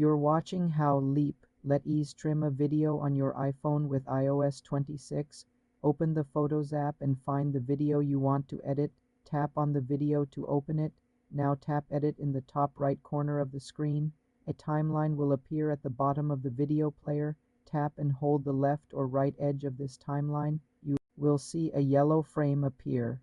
You're watching how Let Ease trim a video on your iPhone with iOS 26. Open the Photos app and find the video you want to edit. Tap on the video to open it. Now tap Edit in the top right corner of the screen. A timeline will appear at the bottom of the video player. Tap and hold the left or right edge of this timeline. You will see a yellow frame appear.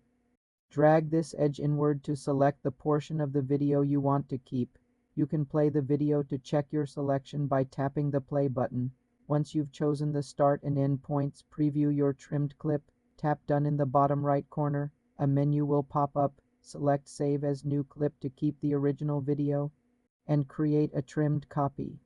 Drag this edge inward to select the portion of the video you want to keep. You can play the video to check your selection by tapping the play button. Once you've chosen the start and end points, preview your trimmed clip. Tap Done in the bottom right corner. A menu will pop up. Select Save as New Clip to keep the original video and create a trimmed copy.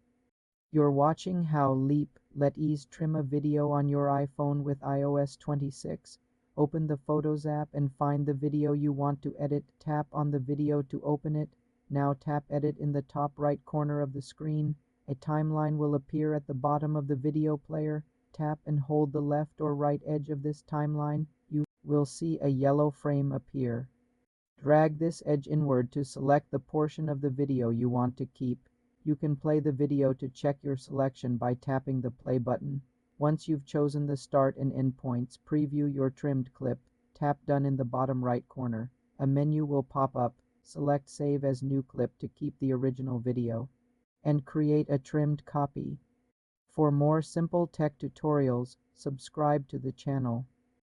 You're watching how Let Ease trim a video on your iPhone with iOS 26. Open the Photos app and find the video you want to edit. Tap on the video to open it. Now tap Edit in the top right corner of the screen. A timeline will appear at the bottom of the video player. Tap and hold the left or right edge of this timeline. You will see a yellow frame appear. Drag this edge inward to select the portion of the video you want to keep. You can play the video to check your selection by tapping the play button. Once you've chosen the start and end points, preview your trimmed clip. Tap Done in the bottom right corner. A menu will pop up. Select Save as New Clip to keep the original video and create a trimmed copy. For more simple tech tutorials, subscribe to the channel.